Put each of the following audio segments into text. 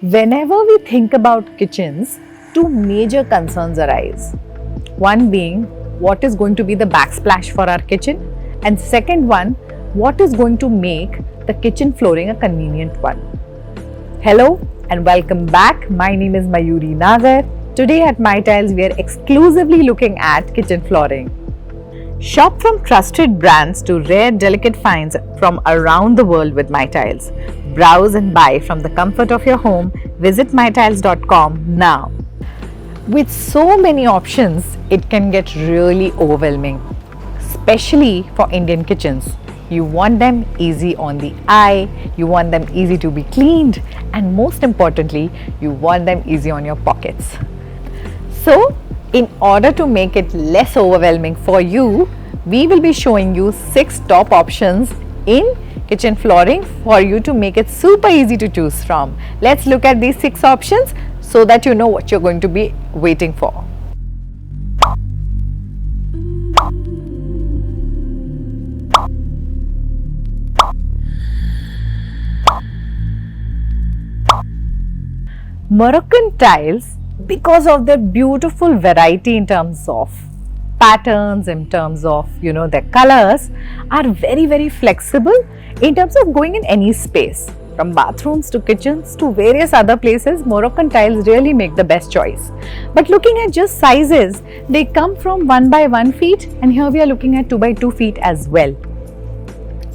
Whenever we think about kitchens, two major concerns arise. One being, what is going to be the backsplash for our kitchen? And second one, what is going to make the kitchen flooring a convenient one? Hello and welcome back. My name is Mayuri Nagar. Today at MyTyles, we are exclusively looking at kitchen flooring. Shop from trusted brands to rare delicate finds from around the world with MyTyles. Browse and buy from the comfort of your home. Visit mytyles.com now. With so many options, it can get really overwhelming, especially for Indian kitchens. You want them easy on the eye, you want them easy to be cleaned, and most importantly, you want them easy on your pockets. So, in order to make it less overwhelming for you, we will be showing you 6 top options in kitchen flooring for you to make it super easy to choose from. Let's look at these 6 options so that you know what you're going to be waiting for. Moroccan tiles, because of their beautiful variety in terms of patterns, in terms of their colors, are very flexible in terms of going in any space. From bathrooms to kitchens to various other places, Moroccan tiles really make the best choice. But looking at just sizes, they come from 1 by 1 feet, and here we are looking at 2 by 2 feet as well.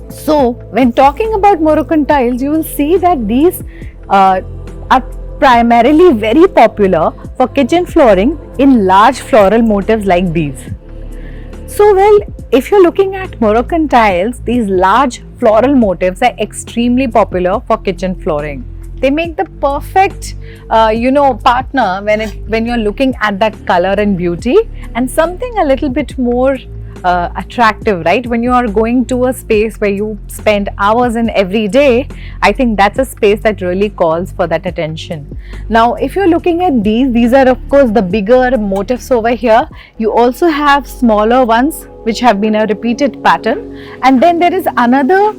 So when talking about Moroccan tiles, you will see that these are primarily very popular for kitchen flooring in large floral motifs like these. So if you're looking at Moroccan tiles, these large floral motifs are extremely popular for kitchen flooring. They make the perfect partner when you're looking at that color and beauty, and something a little bit more attractive, right? When you are going to a space where you spend hours in every day, I think that's a space that really calls for that attention. Now, if you're looking at these are of course the bigger motifs over here. You also have smaller ones which have been a repeated pattern, and then there is another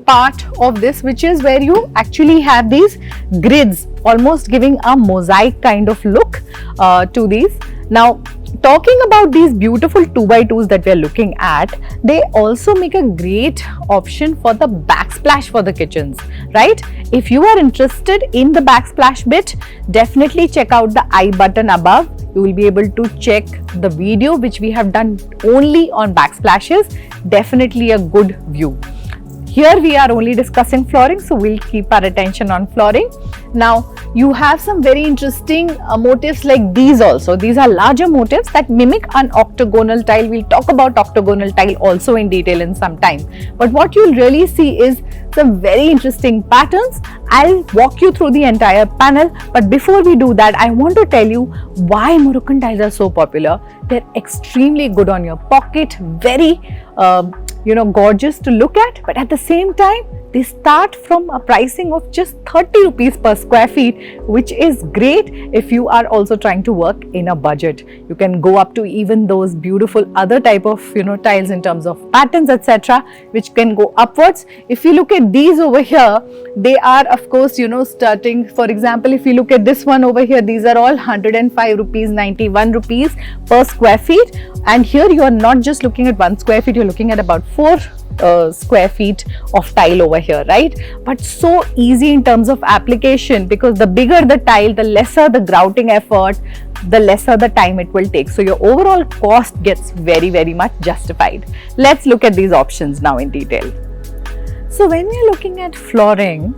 part of this which is where you actually have these grids, almost giving a mosaic kind of look to these. Now, talking about these beautiful 2 by 2s that we are looking at, they also make a great option for the backsplash for the kitchens, right? If you are interested in the backsplash bit, definitely check out the I button above. You will be able to check the video which we have done only on backsplashes. Definitely a good view. Here we are only discussing flooring, so we'll keep our attention on flooring. Now, you have some very interesting motifs like these also. These are larger motifs that mimic an octagonal tile. We'll talk about octagonal tile also in detail in some time. But what you'll really see is some very interesting patterns. I'll walk you through the entire panel. But before we do that, I want to tell you why Moroccan tiles are so popular. They're extremely good on your pocket, very gorgeous to look at, but at the same time, they start from a pricing of just 30 rupees per square feet, which is great if you are also trying to work in a budget. You can go up to even those beautiful other type of tiles in terms of patterns, etc., which can go upwards. If you look at these over here, they are of course starting, for example, if you look at this one over here, these are all 105 rupees, 91 rupees per square feet, and here you are not just looking at 1 square feet, you're looking at about 4 square feet of tile over here, right? But so easy in terms of application, because the bigger the tile, the lesser the grouting effort, the lesser the time it will take. So your overall cost gets very much justified. Let's look at these options now in detail. So when we are looking at flooring,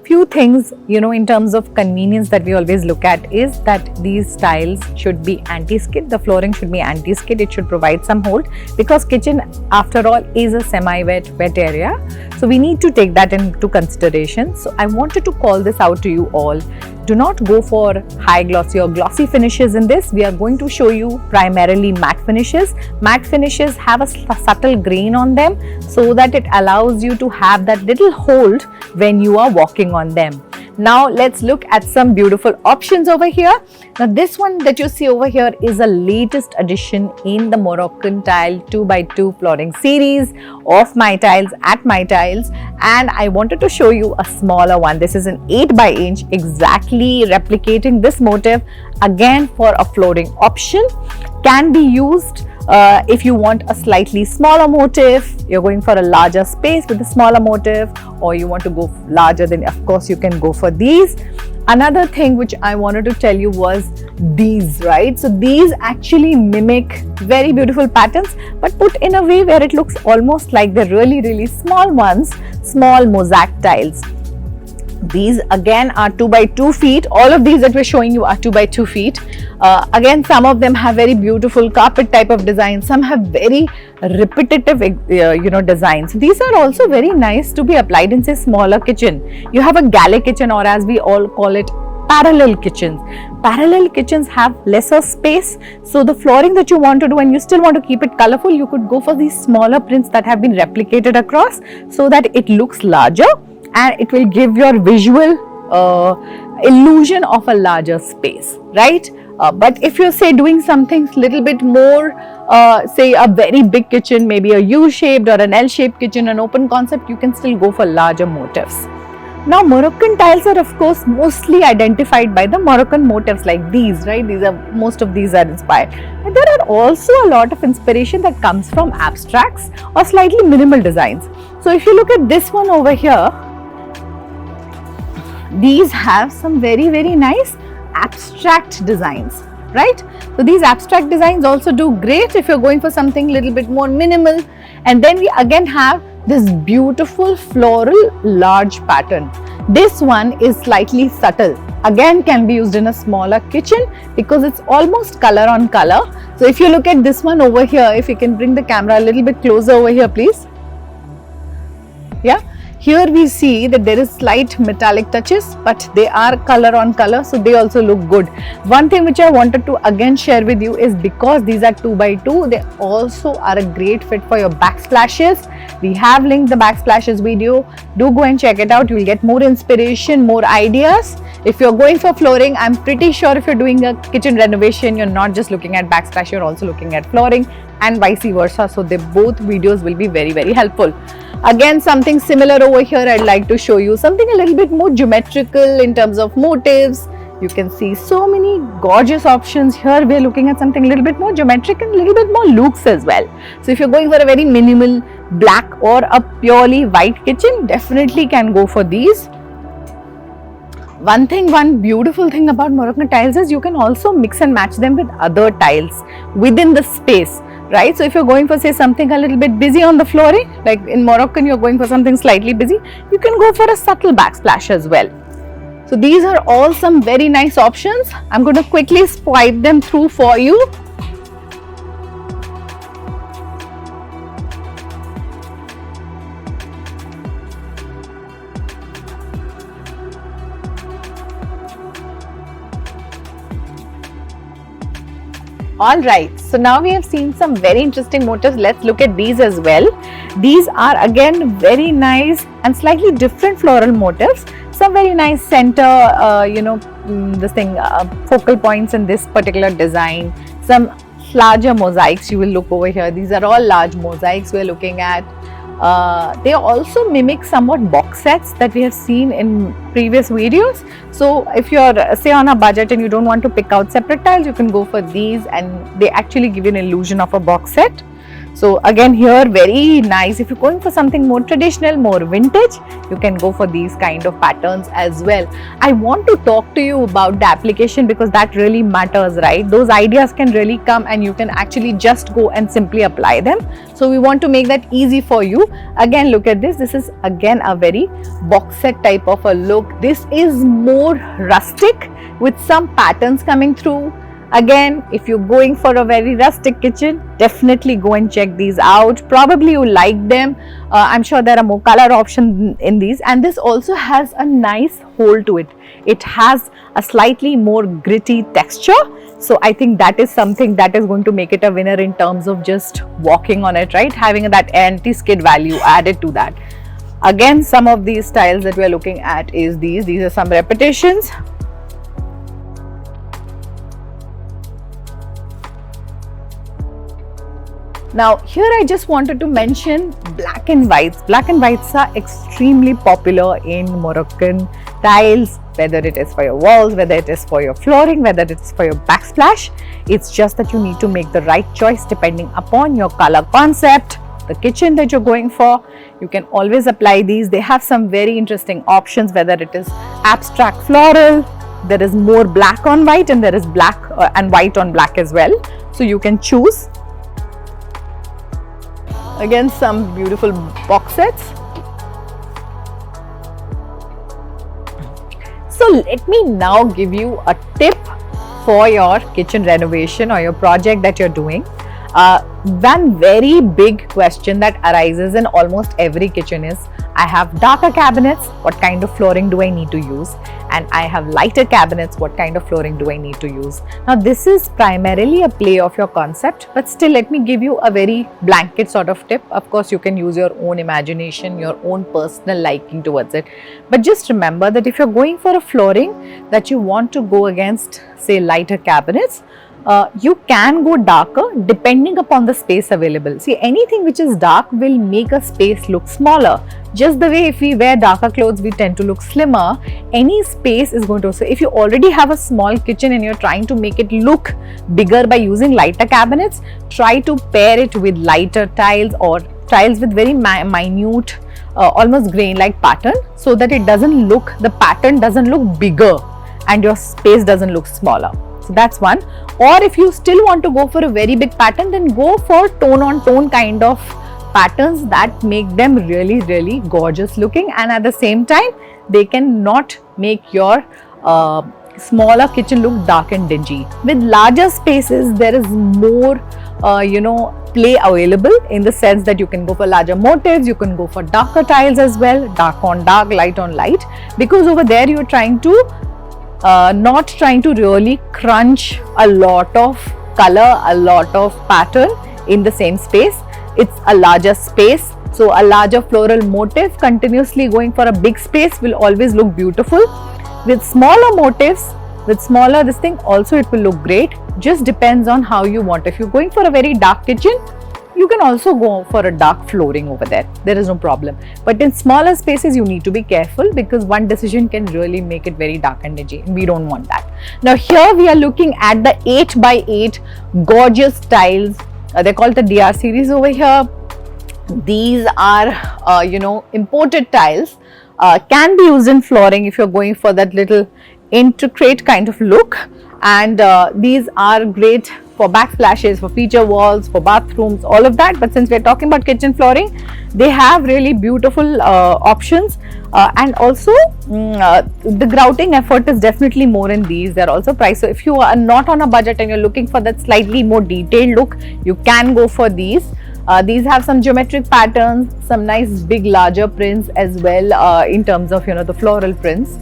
few things in terms of convenience that we always look at is that these tiles should be anti-skid. The flooring should be anti-skid. It should provide some hold, because kitchen after all is a semi-wet area, so we need to take that into consideration. So I wanted to call this out to you all. Do not go for high glossy or glossy finishes in this. We are going to show you primarily matte finishes. Matte finishes have a subtle grain on them, so that it allows you to have that little hold when you are walking on them. Now let's look at some beautiful options over here. Now this one that you see over here is the latest addition in the Moroccan tile 2x2 flooring series of MyTyles at MyTyles, and I wanted to show you a smaller one. This is an 8x8, exactly replicating this motif, again for a flooring option. Can be used if you want a slightly smaller motif, you're going for a larger space with a smaller motif, or you want to go larger, then of course you can go for these. Another thing which I wanted to tell you was these, right? So these actually mimic very beautiful patterns, but put in a way where it looks almost like they're really small ones, small mosaic tiles. These again are 2x2 feet. All of these that we're showing you are 2x2 feet. Again, some of them have very beautiful carpet type of design. Some have very repetitive, designs. These are also very nice to be applied in, say, smaller kitchen. You have a galley kitchen, or as we all call it, parallel kitchens. Parallel kitchens have lesser space, so the flooring that you want to do and you still want to keep it colorful, you could go for these smaller prints that have been replicated across so that it looks larger and it will give your visual illusion of a larger space, right? But if you're, say, doing something little bit more, say a very big kitchen, maybe a U-shaped or an L-shaped kitchen, an open concept, you can still go for larger motifs. Now, Moroccan tiles are of course mostly identified by the Moroccan motifs like these, right? Most of these are inspired. But there are also a lot of inspiration that comes from abstracts or slightly minimal designs. So if you look at this one over here, these have some very nice abstract designs, right? So these abstract designs also do great if you're going for something little bit more minimal. And then we again have this beautiful floral large pattern. This one is slightly subtle, again can be used in a smaller kitchen because it's almost color on color. So if you look at this one over here, if you can bring the camera a little bit closer over here, please. Yeah, here we see that there is slight metallic touches, but they are color on color, so they also look good. One thing which I wanted to again share with you is because these are 2x2, they also are a great fit for your backsplashes. We have linked the backsplashes video. Do go and check it out. You will get more inspiration, more ideas. If you're going for flooring, I'm pretty sure if you're doing a kitchen renovation, you're not just looking at backsplash, you're also looking at flooring, and vice versa. So they both videos will be very helpful. Again, something similar over here, I'd like to show you something a little bit more geometrical in terms of motifs. You can see so many gorgeous options here. We're looking at something a little bit more geometric and a little bit more looks as well. So if you're going for a very minimal black or a purely white kitchen, definitely can go for these. One beautiful thing about Moroccan tiles is you can also mix and match them with other tiles within the space, right? So if you're going for, say, something a little bit busy on the flooring, like in Moroccan you're going for something slightly busy, you can go for a subtle backsplash as well. So these are all some very nice options. I'm going to quickly swipe them through for you. Alright, so now we have seen some very interesting motifs. Let's look at these as well. These are again very nice and slightly different floral motifs. Some very nice center, focal points in this particular design. Some larger mosaics you will look over here. These are all large mosaics we're looking at. They also mimic somewhat box sets that we have seen in previous videos. So if you're, say, on a budget and you don't want to pick out separate tiles, you can go for these and they actually give you an illusion of a box set. So again here, very nice. If you're going for something more traditional, more vintage, you can go for these kind of patterns as well. I want to talk to you about the application because that really matters, right? Those ideas can really come and you can actually just go and simply apply them. So we want to make that easy for you. Again, look at this. This is again a very box set type of a look. This is more rustic with some patterns coming through. Again, if you're going for a very rustic kitchen, definitely go and check these out. Probably you like them. I'm sure there are more color options in these, and this also has a nice hold to it. It has a slightly more gritty texture. So I think that is something that is going to make it a winner in terms of just walking on it, right? Having that anti-skid value added to that. Again, some of these styles that we are looking at is these are some repetitions. Now here I just wanted to mention black and whites. Black and whites are extremely popular in Moroccan tiles, whether it is for your walls, whether it is for your flooring, whether it is for your backsplash. It's just that you need to make the right choice depending upon your color concept, the kitchen that you're going for. You can always apply these. They have some very interesting options, whether it is abstract floral, there is more black on white, and there is black and white on black as well. So you can choose. Again, some beautiful box sets. So let me now give you a tip for your kitchen renovation or your project that you're doing. One very big question that arises in almost every kitchen is, I have darker cabinets, what kind of flooring do I need to use? And I have lighter cabinets, what kind of flooring do I need to use? Now this is primarily a play of your concept, but still let me give you a very blanket sort of tip. Of course, you can use your own imagination, your own personal liking towards it. But just remember that if you're going for a flooring that you want to go against, say, lighter cabinets, you can go darker depending upon the space available. See, anything which is dark will make a space look smaller. Just the way if we wear darker clothes, we tend to look slimmer. Any space is going to, so if you already have a small kitchen and you're trying to make it look bigger by using lighter cabinets, try to pair it with lighter tiles or tiles with very minute, almost grain-like pattern, so that it doesn't look, the pattern doesn't look bigger and your space doesn't look smaller. So that's one. Or if you still want to go for a very big pattern, then go for tone on tone kind of patterns that make them really, really gorgeous looking, and at the same time they can not make your smaller kitchen look dark and dingy. With larger spaces, there is more play available, in the sense that you can go for larger motifs, you can go for darker tiles as well, dark on dark, light on light, because over there you're trying to not trying to really crunch a lot of color, a lot of pattern in the same space. It's a larger space, so a larger floral motif continuously going for a big space will always look beautiful. With smaller motifs, with smaller this thing, also it will look great. Just depends on how you want. If you're going for a very dark kitchen, you can also go for a dark flooring over there. There is no problem. But in smaller spaces, you need to be careful, because one decision can really make it very dark and dingy. We don't want that. Now here we are looking at the 8x8 gorgeous tiles. They're called the DR series over here. These are, imported tiles. Can be used in flooring if you're going for that little intricate kind of look. And these are great for backsplashes, for feature walls, for bathrooms, all of that. But since we're talking about kitchen flooring, they have really beautiful options, and also the grouting effort is definitely more in these. They're also priced. So if you are not on a budget and you're looking for that slightly more detailed look, you can go for these. These have some geometric patterns, some nice big larger prints as well, in terms of the floral prints.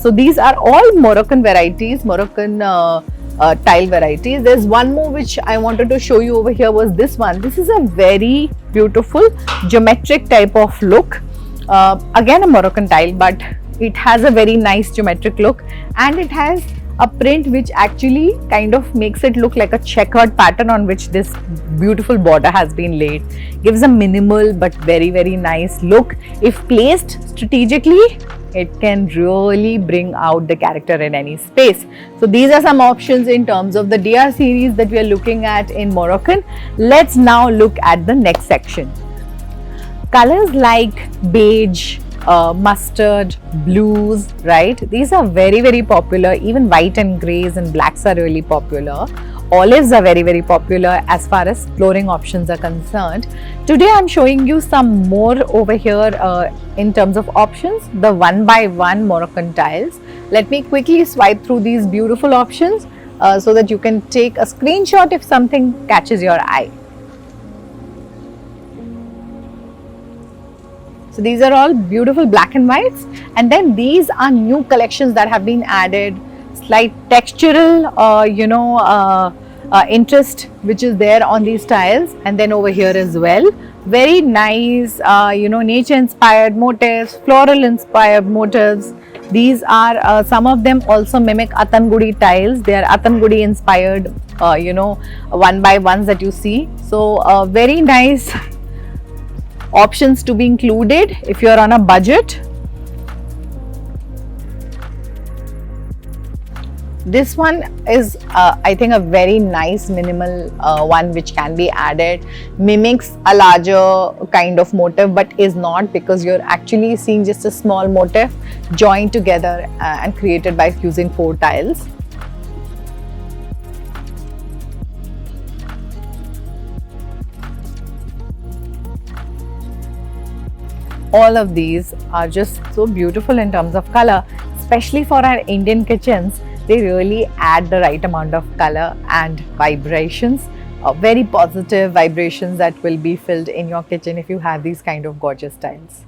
So these are all Moroccan varieties, Moroccan tile varieties. There's one more which I wanted to show you over here, was this one. This is a very beautiful geometric type of look. Again a Moroccan tile, but it has a very nice geometric look, and it has a print which actually kind of makes it look like a checkered pattern on which this beautiful border has been laid. Gives a minimal but very, very nice look. If placed strategically, it can really bring out the character in any space. So these are some options in terms of the DR series that we are looking at in Moroccan. Let's now look at the next section. Colors like beige, mustard, blues, right? These are very, very popular. Even white and grays and blacks are really popular. Olives are very, very popular as far as flooring options are concerned. Today I'm showing you some more over here in terms of options, the 1x1 Moroccan tiles. Let me quickly swipe through these beautiful options so that you can take a screenshot if something catches your eye. So these are all beautiful black and whites, and then these are new collections that have been added. Slight textural, interest which is there on these tiles, and then over here as well Very nice, nature inspired motifs, floral inspired motifs. These are some of them also mimic Atangudi tiles. They are Atangudi inspired, one by ones that you see. So very nice options to be included if you are on a budget. This one is I think a very nice minimal one which can be added, mimics a larger kind of motif but is not, because you're actually seeing just a small motif joined together and created by using 4 tiles. All of these are just so beautiful in terms of color, especially for our Indian kitchens. They really add the right amount of color and vibrations, very positive vibrations that will be filled in your kitchen if you have these kind of gorgeous tiles.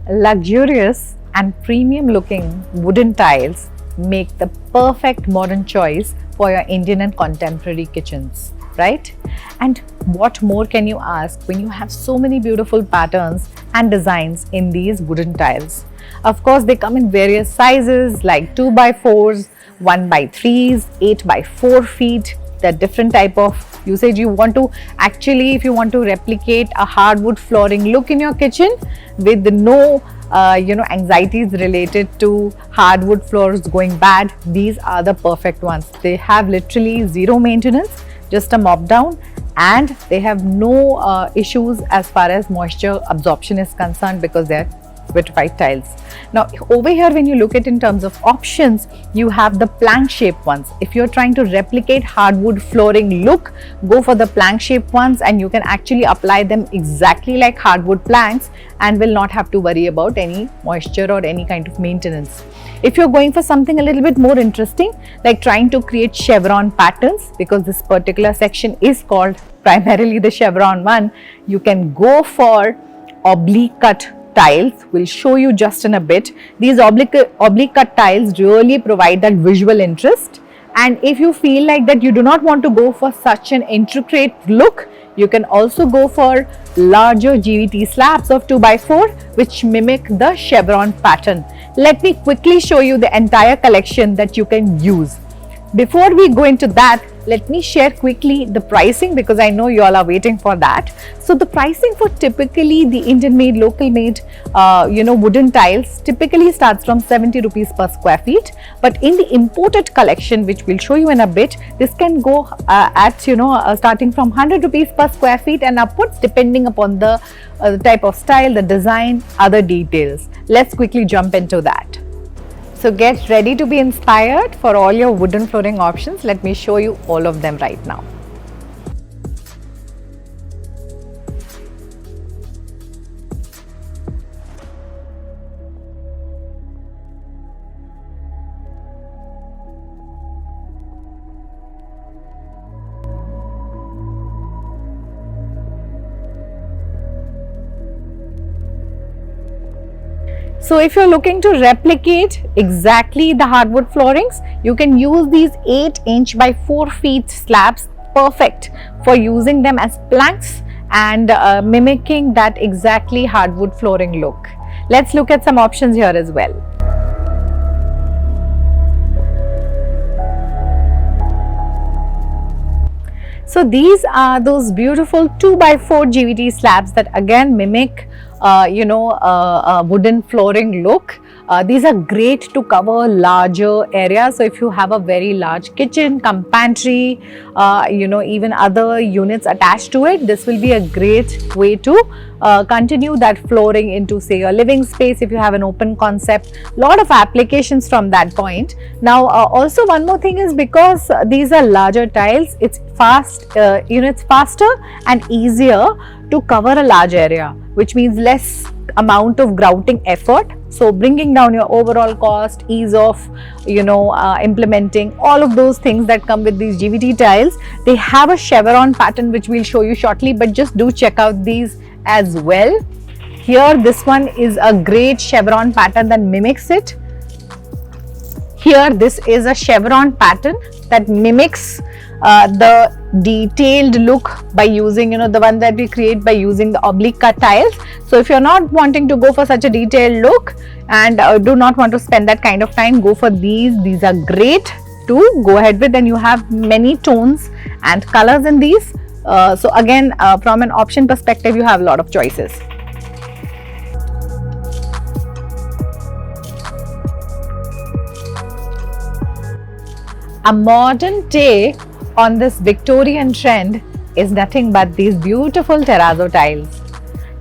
Luxurious and premium looking wooden tiles make the perfect modern choice for your Indian and contemporary kitchens, right? And what more can you ask when you have so many beautiful patterns and designs in these wooden tiles? Of course, they come in various sizes like 2x4s, 1x3s, 8x4 feet. There are different type of usage. You want to actually, if you want to replicate a hardwood flooring look in your kitchen with no anxieties related to hardwood floors going bad, these are the perfect ones. They have literally zero maintenance, just a mop down, and they have no issues as far as moisture absorption is concerned because they are vitrified tiles. Now over here, when you look at in terms of options, you have the plank shaped ones. If you're trying to replicate hardwood flooring look, go for the plank shaped ones, and you can actually apply them exactly like hardwood planks and will not have to worry about any moisture or any kind of maintenance. If you're going for something a little bit more interesting, like trying to create chevron patterns, because this particular section is called primarily the chevron one, you can go for oblique cut tiles. We'll show you just in a bit. These oblique cut tiles really provide that visual interest, and if you feel like that you do not want to go for such an intricate look, you can also go for larger GVT slabs of 2x4 which mimic the chevron pattern. Let me quickly show you the entire collection that you can use. Before we go into that, let me share quickly the pricing, because I know you all are waiting for that. So the pricing for typically the Indian made, local made, wooden tiles typically starts from 70 rupees per square feet. But in the imported collection, which we'll show you in a bit, this can go starting from 100 rupees per square feet and upwards, depending upon the type of style, the design, other details. Let's quickly jump into that. So get ready to be inspired for all your wooden flooring options. Let me show you all of them right now. So if you're looking to replicate exactly the hardwood floorings, you can use these 8" by 4 feet slabs, perfect for using them as planks and mimicking that exactly hardwood flooring look. Let's look at some options here as well. So these are those beautiful 2x4 GVT slabs that again mimic a wooden flooring look. These are great to cover larger areas. So if you have a very large kitchen, cum pantry, even other units attached to it, this will be a great way to continue that flooring into, say, your living space if you have an open concept. Lot of applications from that point. Now also one more thing is, because these are larger tiles, it's it's faster and easier to cover a large area, which means less amount of grouting effort. So bringing down your overall cost, ease of implementing all of those things that come with these GVT tiles. They have a chevron pattern which we'll show you shortly, but just do check out these as well. Here this one is a great chevron pattern that mimics it. Here this is a chevron pattern that mimics the detailed look by using, the one that we create by using the oblique cut tiles. So if you're not wanting to go for such a detailed look and do not want to spend that kind of time, go for these. These are great to go ahead with, and you have many tones and colors in these. So again, from an option perspective, you have a lot of choices. A modern take on this Victorian trend is nothing but these beautiful terrazzo tiles.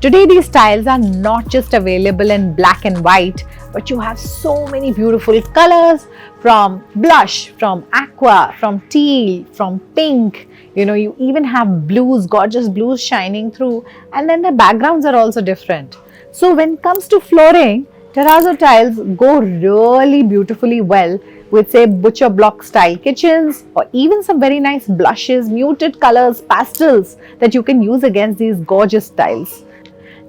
Today these tiles are not just available in black and white, but you have so many beautiful colors, from blush, from aqua, from teal, from pink. You even have blues, gorgeous blues shining through, and then the backgrounds are also different. So when it comes to flooring, terrazzo tiles go really beautifully well with, say, butcher block style kitchens, or even some very nice blushes, muted colors, pastels that you can use against these gorgeous tiles.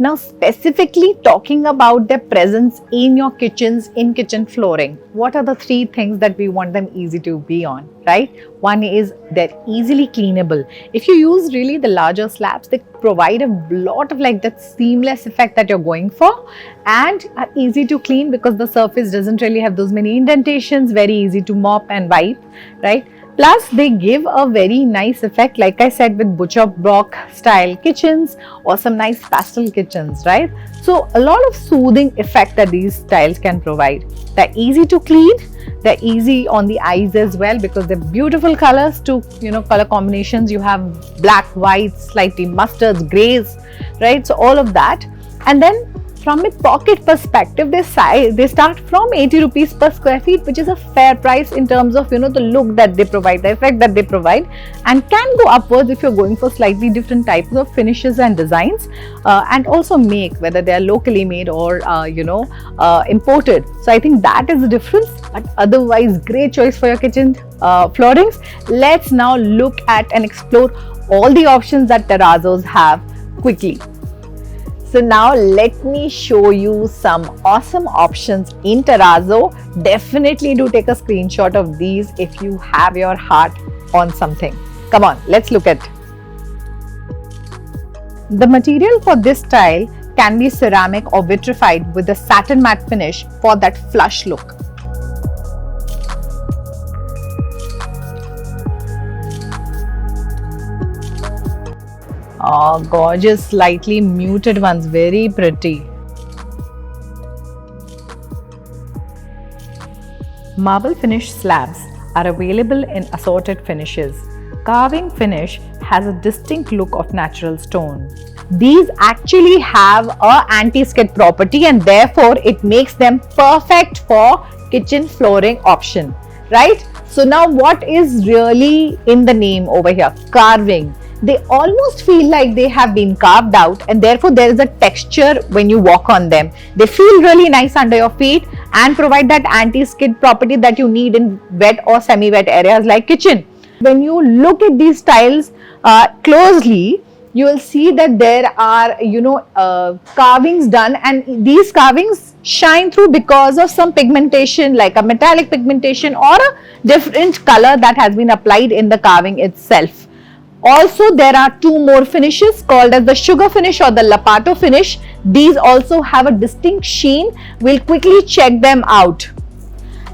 Now, specifically talking about their presence in your kitchens, in kitchen flooring, what are the three things that we want them easy to be on, right? One is they're easily cleanable. If you use really the larger slabs, they provide a lot of like that seamless effect that you're going for, and are easy to clean because the surface doesn't really have those many indentations, very easy to mop and wipe, right? Plus, they give a very nice effect, like I said, with butcher block style kitchens or some nice pastel kitchens, right? So, a lot of soothing effect that these tiles can provide. They're easy to clean, they're easy on the eyes as well because they're beautiful colors to, color combinations. You have black, white, slightly mustards, grays, right? So, all of that. And then from a pocket perspective, they start from 80 rupees per square feet, which is a fair price in terms of, the look that they provide, the effect that they provide, and can go upwards if you're going for slightly different types of finishes and designs, and also make, whether they are locally made or, imported. So I think that is the difference, but otherwise great choice for your kitchen floorings. Let's now look at and explore all the options that terrazzos have quickly. So now let me show you some awesome options in terrazzo. Definitely do take a screenshot of these if you have your heart on something. Come on, let's look at. The material for this tile can be ceramic or vitrified with a satin matte finish for that flush look. Oh, gorgeous, slightly muted ones, very pretty. Marble finish slabs are available in assorted finishes. Carving finish has a distinct look of natural stone. These actually have a anti-skid property, and therefore it makes them perfect for kitchen flooring option, right? So now what is really in the name over here? Carving. They almost feel like they have been carved out, and therefore there is a texture when you walk on them. They feel really nice under your feet and provide that anti-skid property that you need in wet or semi-wet areas like kitchen. When you look at these tiles closely, you will see that there are carvings done, and these carvings shine through because of some pigmentation, like a metallic pigmentation or a different color that has been applied in the carving itself. Also, there are two more finishes called as the sugar finish or the lapato finish. These also have a distinct sheen. We'll quickly check them out.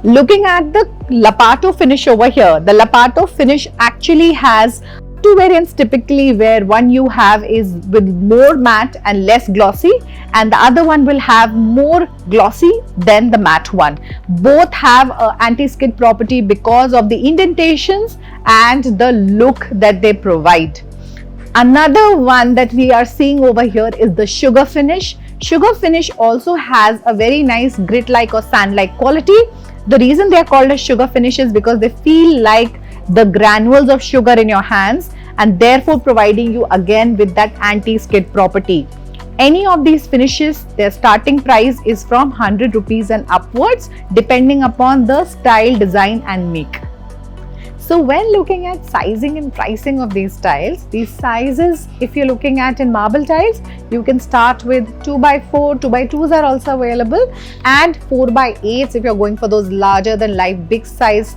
Looking at the lapato finish over here, the lapato finish actually has two variants typically, where one you have is with more matte and less glossy, and the other one will have more glossy than the matte one. Both have a anti-skid property because of the indentations and the look that they provide. Another one that we are seeing over here is the sugar finish. Sugar finish also has a very nice grit-like or sand-like quality. The reason they are called as sugar finish is because they feel like the granules of sugar in your hands, and therefore providing you again with that anti-skid property. Any of these finishes, their starting price is from 100 rupees and upwards, depending upon the style, design and make. So when looking at sizing and pricing of these tiles, these sizes, if you're looking at in marble tiles, you can start with 2x4, 2x2s are also available, and 4x8s if you're going for those larger than life big size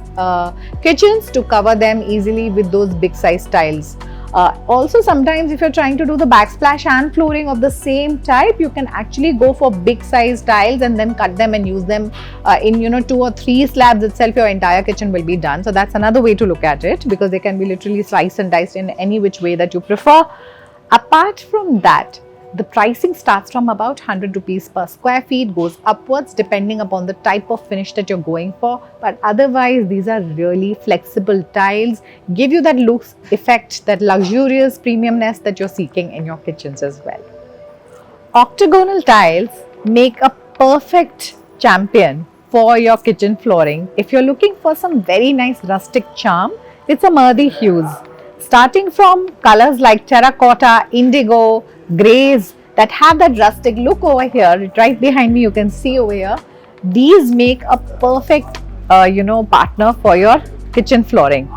kitchens to cover them easily with those big size tiles. Also, sometimes if you're trying to do the backsplash and flooring of the same type, you can actually go for big size tiles and then cut them and use them in 2 or 3 slabs itself. Your entire kitchen will be done. So that's another way to look at it, because they can be literally sliced and diced in any which way that you prefer. Apart from that, the pricing starts from about 100 rupees per square feet, goes upwards depending upon the type of finish that you're going for. But otherwise, these are really flexible tiles, give you that looks effect, that luxurious premiumness that you're seeking in your kitchens as well. Octagonal tiles make a perfect champion for your kitchen flooring if you're looking for some very nice rustic charm with some earthy hues. Starting from colors like terracotta, indigo, greys that have that rustic look over here, right behind me you can see over here, these make a perfect partner for your kitchen flooring.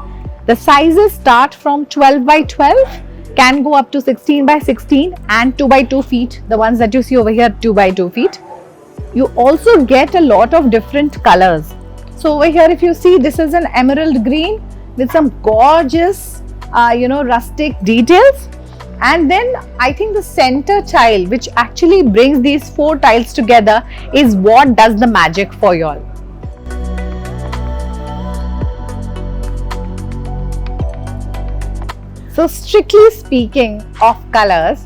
The sizes start from 12x12, can go up to 16x16 and 2x2 feet. The ones that you see over here, 2x2 feet. You also get a lot of different colors. So over here if you see, this is an emerald green with some gorgeous rustic details. And then I think the center tile, which actually brings these 4 tiles together, is what does the magic for you all. So strictly speaking of colors,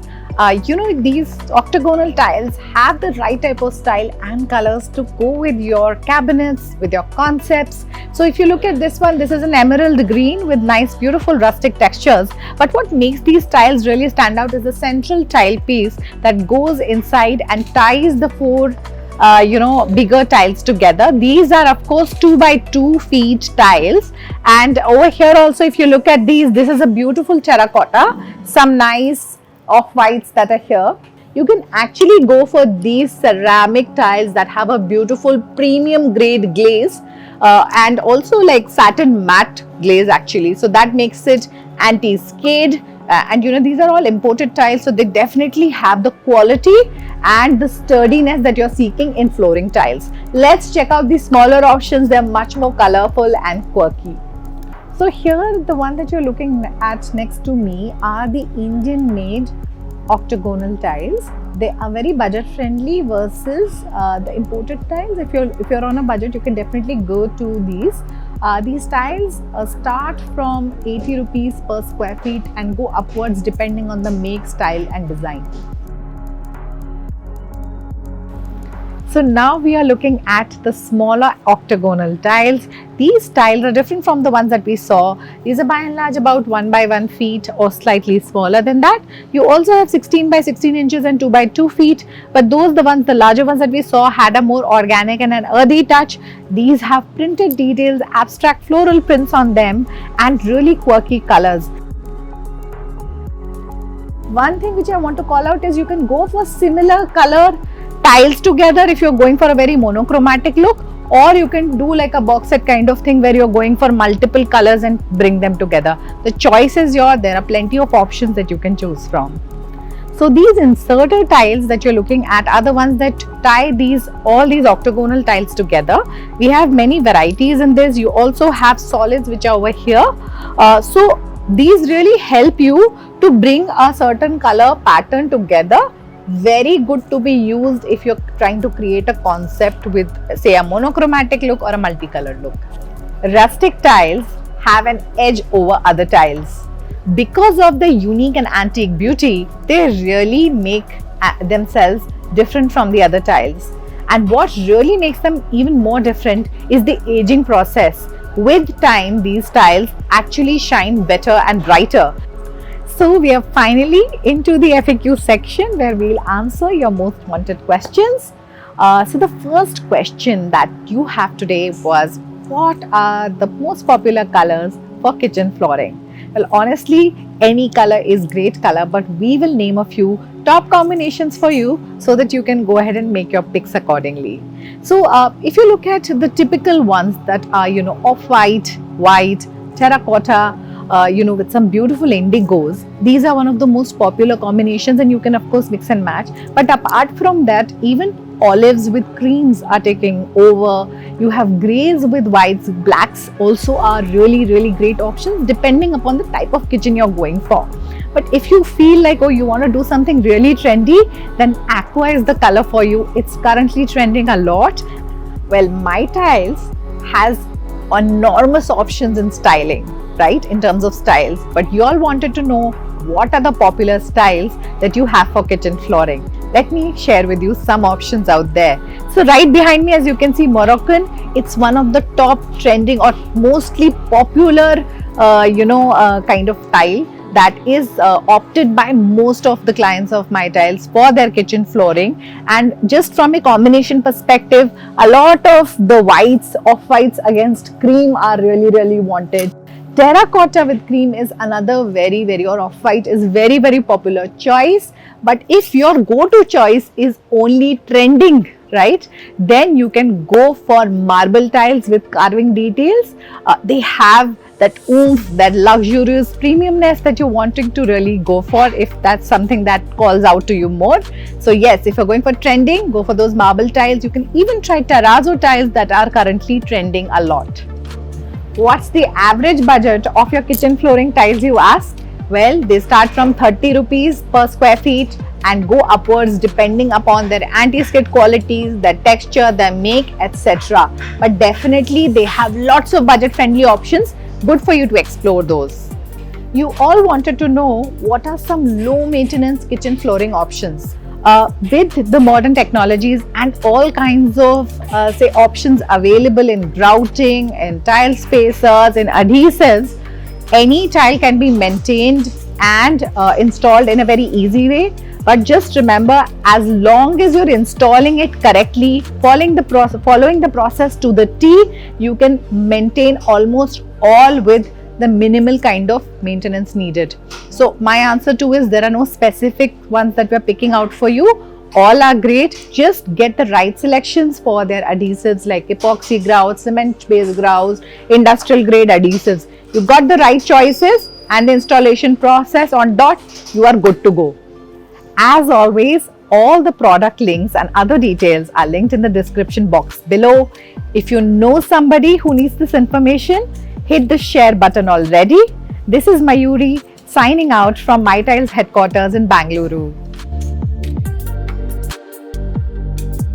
these octagonal tiles have the right type of style and colors to go with your cabinets, with your concepts. So if you look at this one, this is an emerald green with nice beautiful rustic textures. But what makes these tiles really stand out is the central tile piece that goes inside and ties the 4 bigger tiles together. These are of course 2x2 feet tiles, and over here also if you look at these, this is a beautiful terracotta, some nice off-whites that are here. You can actually go for these ceramic tiles that have a beautiful premium grade glaze and also like satin matte glaze actually. So that makes it anti-skid and these are all imported tiles, so they definitely have the quality and the sturdiness that you're seeking in flooring tiles. Let's check out the smaller options. They're much more colorful and quirky. So here, the one that you're looking at next to me are the Indian made octagonal tiles. They are very budget friendly versus the imported tiles. If you're on a budget, you can definitely go to these. These tiles start from 80 rupees per square feet and go upwards depending on the make, style and design. So now we are looking at the smaller octagonal tiles. These tiles are different from the ones that we saw. These are by and large about 1x1 feet or slightly smaller than that. You also have 16x16 inches and 2x2 feet. But the larger ones that we saw had a more organic and an earthy touch. These have printed details, abstract floral prints on them and really quirky colors. One thing which I want to call out is you can go for similar color tiles together if you're going for a very monochromatic look, or you can do like a box set kind of thing where you're going for multiple colors and bring them together. The choice is yours. There are plenty of options that you can choose from. So these inserter tiles that you're looking at are the ones that tie all these octagonal tiles together. We have many varieties in this. You also have solids which are over here. So these really help you to bring a certain color pattern together. Very good to be used if you're trying to create a concept with, say, a monochromatic look or a multicolored look. Rustic tiles have an edge over other tiles. Because of the unique and antique beauty, they really make themselves different from the other tiles. And what really makes them even more different is the aging process. With time, these tiles actually shine better and brighter. So we are finally into the FAQ section where we'll answer your most wanted questions. So the first question that you have today was, what are the most popular colors for kitchen flooring? Well, honestly, any color is great color, but we will name a few top combinations for you so that you can go ahead and make your picks accordingly. So if you look at the typical ones that are, off-white, white, terracotta, with some beautiful indigos. These are one of the most popular combinations, and you can of course mix and match. But apart from that, even olives with creams are taking over. You have greys with whites, blacks also are really great options depending upon the type of kitchen you're going for. But if you feel like, oh, you want to do something really trendy, then aqua is the color for you. It's currently trending a lot. Well, MyTyles has enormous options in styling, right, in terms of styles. But you all wanted to know what are the popular styles that you have for kitchen flooring. Let me share with you some options out there. So right behind me, as you can see, Moroccan. It's one of the top trending or mostly popular, kind of tile that is opted by most of the clients of MyTyles for their kitchen flooring. And just from a combination perspective, a lot of the whites, off-whites against cream are really wanted. Terracotta with cream is another or off-white is very popular choice. But if your go-to choice is only trending, right, then you can go for marble tiles with carving details. They have that oomph, that luxurious premiumness that you're wanting to really go for, if that's something that calls out to you more. So yes, if you're going for trending, go for those marble tiles. You can even try terrazzo tiles that are currently trending a lot. What's the average budget of your kitchen flooring tiles, you ask? Well, they start from 30 rupees per square feet and go upwards depending upon their anti-skid qualities, their texture, their make, etc. But definitely they have lots of budget-friendly options. Good for you to explore those. You all wanted to know what are some low-maintenance kitchen flooring options. With the modern technologies and all kinds of options available in grouting, in tile spacers, in adhesives, any tile can be maintained and installed in a very easy way. But just remember, as long as you're installing it correctly, following the process to the T, you can maintain almost all with the minimal kind of maintenance needed. So my answer to is there are no specific ones that we're picking out for you. All are great. Just get the right selections for their adhesives like epoxy grouts, cement based grouts, industrial grade adhesives. You got the right choices and the installation process on dot, you are good to go. As always, all the product links and other details are linked in the description box below. If you know somebody who needs this information, hit the share button already. This is Mayuri signing out from MyTyles headquarters in Bangalore.